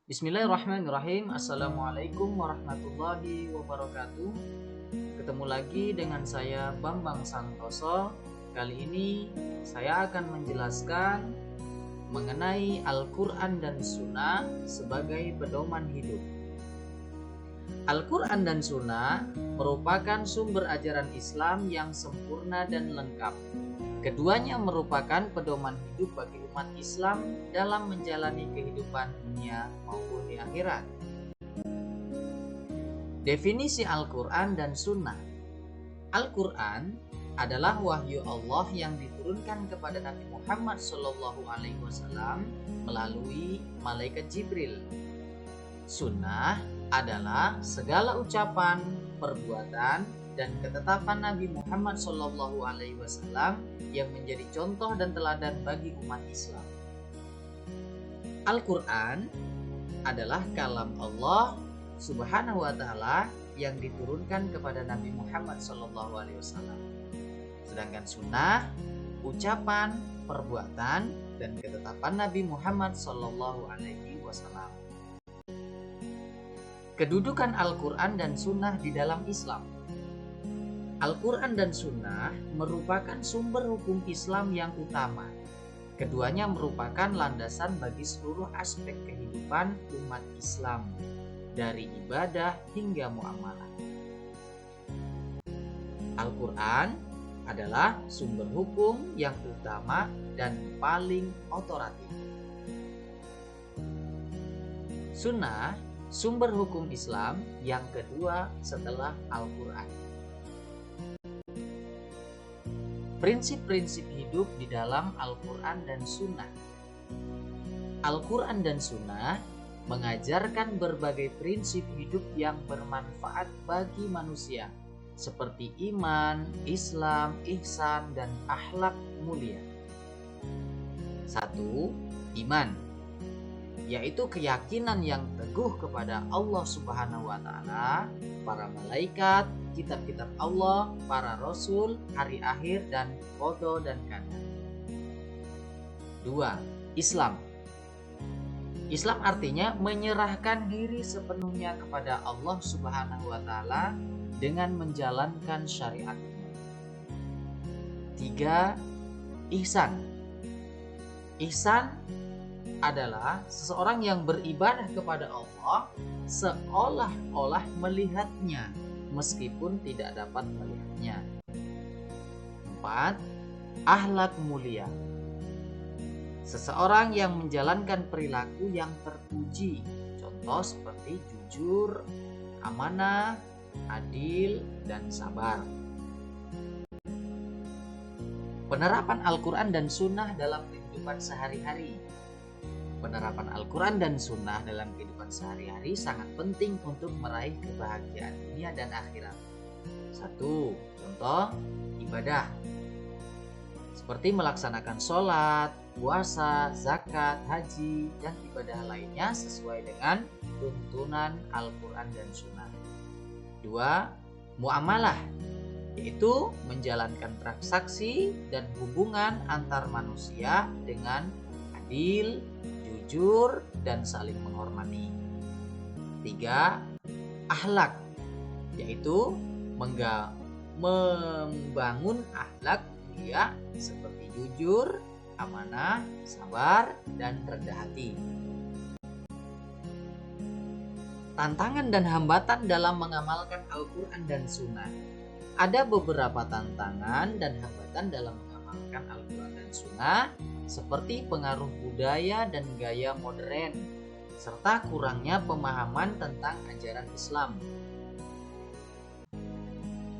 Bismillahirrahmanirrahim. Assalamualaikum warahmatullahi wabarakatuh. Ketemu lagi dengan saya Bambang Santoso. Kali ini saya akan menjelaskan mengenai Al-Quran dan Sunnah sebagai pedoman hidup. Al-Quran dan Sunnah merupakan sumber ajaran Islam yang sempurna dan lengkap. Keduanya merupakan pedoman hidup bagi umat Islam dalam menjalani kehidupan dunia maupun di akhirat. Definisi Al-Quran dan Sunnah. Al-Quran adalah wahyu Allah yang diturunkan kepada Nabi Muhammad SAW melalui malaikat Jibril. Sunnah adalah segala ucapan, perbuatan, dan ketetapan Nabi Muhammad SAW yang menjadi contoh dan teladan bagi umat Islam. Al-Quran adalah kalam Allah Subhanahu wa Ta'ala yang diturunkan kepada Nabi Muhammad SAW. Sedangkan sunnah, ucapan, perbuatan, dan ketetapan Nabi Muhammad SAW. Kedudukan Al-Quran dan Sunnah di dalam Islam. Al-Quran dan Sunnah merupakan sumber hukum Islam yang utama. Keduanya merupakan landasan bagi seluruh aspek kehidupan umat Islam, dari ibadah hingga muamalah. Al-Quran adalah sumber hukum yang utama dan paling otoratif. Sunnah, sumber hukum Islam yang kedua setelah Al-Quran. Prinsip-prinsip hidup di dalam Al-Quran dan Sunnah. Al-Quran dan Sunnah mengajarkan berbagai prinsip hidup yang bermanfaat bagi manusia, seperti iman, Islam, ihsan, dan akhlak mulia. 1. Iman, yaitu keyakinan yang teguh kepada Allah Subhanahu wa Ta'ala, para malaikat, kitab-kitab Allah, para rasul, hari akhir, dan qada dan qadar. 2. Islam. Islam artinya menyerahkan diri sepenuhnya kepada Allah Subhanahu wa Ta'ala dengan menjalankan syariat-Nya. 3. Ihsan. Ihsan adalah seseorang yang beribadah kepada Allah seolah-olah melihatnya meskipun tidak dapat melihatnya. 4. Akhlak mulia. Seseorang yang menjalankan perilaku yang terpuji, contoh seperti jujur, amanah, adil, dan sabar. Penerapan Al-Quran dan Sunnah dalam kehidupan sehari-hari. Penerapan Al-Quran dan Sunnah dalam kehidupan sehari-hari sangat penting untuk meraih kebahagiaan dunia dan akhirat. 1. Contoh ibadah, seperti melaksanakan sholat, puasa, zakat, haji, dan ibadah lainnya sesuai dengan tuntunan Al-Quran dan Sunnah. 2. Muamalah, yaitu menjalankan transaksi dan hubungan antar manusia dengan adil, jujur, dan saling menghormati. 3. Akhlak, yaitu membangun akhlak mulia seperti jujur, amanah, sabar, dan rendah hati. Tantangan dan hambatan dalam mengamalkan Al-Quran dan Sunnah. Ada beberapa tantangan dan hambatan dalam mengamalkan Al-Quran dan Sunnah, seperti pengaruh budaya dan gaya modern, serta kurangnya pemahaman tentang ajaran Islam.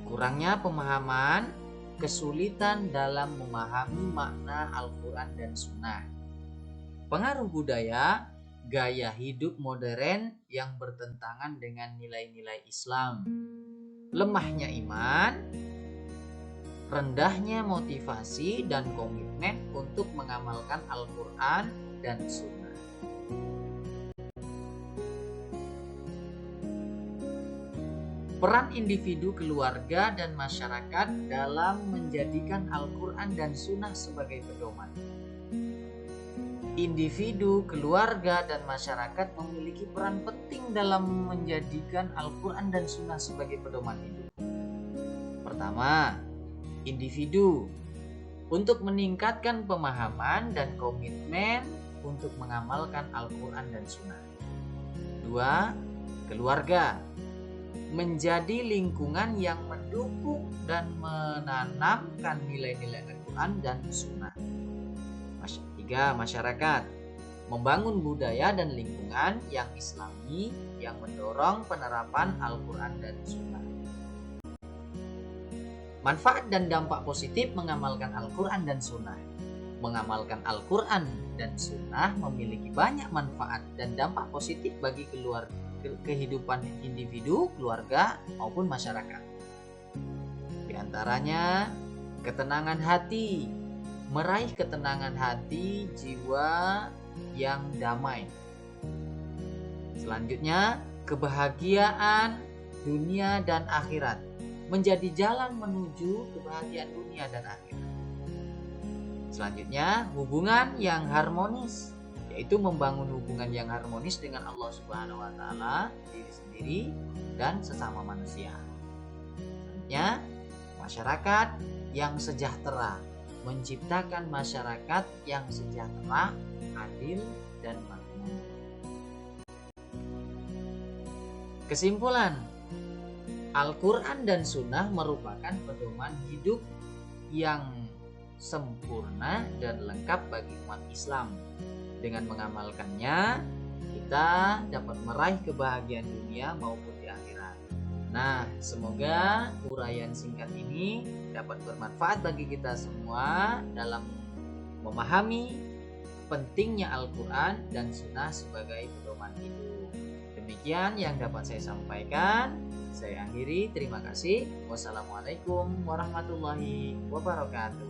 Kurangnya pemahaman, kesulitan dalam memahami makna Al-Quran dan Sunnah. Pengaruh budaya, gaya hidup modern yang bertentangan dengan nilai-nilai Islam. Lemahnya iman, rendahnya motivasi dan komitmen untuk mengamalkan Al-Quran dan Sunnah. Peran individu, keluarga, dan masyarakat dalam menjadikan Al-Quran dan Sunnah sebagai pedoman. individu, keluarga, dan masyarakat memiliki peran penting dalam menjadikan Al-Quran dan Sunnah sebagai pedoman hidup. Pertama, individu untuk meningkatkan pemahaman dan komitmen untuk mengamalkan Al-Quran dan Sunnah. Dua, keluarga menjadi lingkungan yang mendukung dan menanamkan nilai-nilai Al-Quran dan Sunnah. Tiga, masyarakat membangun budaya dan lingkungan yang Islami yang mendorong penerapan Al-Quran dan Sunnah. Manfaat dan dampak positif mengamalkan Al-Quran dan Sunnah. Mengamalkan Al-Quran dan Sunnah memiliki banyak manfaat dan dampak positif bagi kehidupan individu, keluarga, maupun masyarakat. Di antaranya, ketenangan hati, meraih ketenangan hati, jiwa yang damai. Selanjutnya, kebahagiaan dunia dan akhirat, menjadi jalan menuju kebahagiaan dunia dan akhirat. Selanjutnya, hubungan yang harmonis, yaitu membangun hubungan yang harmonis dengan Allah Subhanahu wa taala, diri sendiri dan sesama manusia. Selanjutnya, masyarakat yang sejahtera, menciptakan masyarakat yang sejahtera, adil dan makmur. Kesimpulan, Al-Quran dan Sunnah merupakan pedoman hidup yang sempurna dan lengkap bagi umat Islam. Dengan mengamalkannya, kita dapat meraih kebahagiaan dunia maupun di akhirat. Nah, semoga uraian singkat ini dapat bermanfaat bagi kita semua dalam memahami pentingnya Al-Quran dan Sunnah sebagai pedoman hidup. Demikian yang dapat saya sampaikan. Saya akhiri, terima kasih. Wassalamualaikum warahmatullahi wabarakatuh.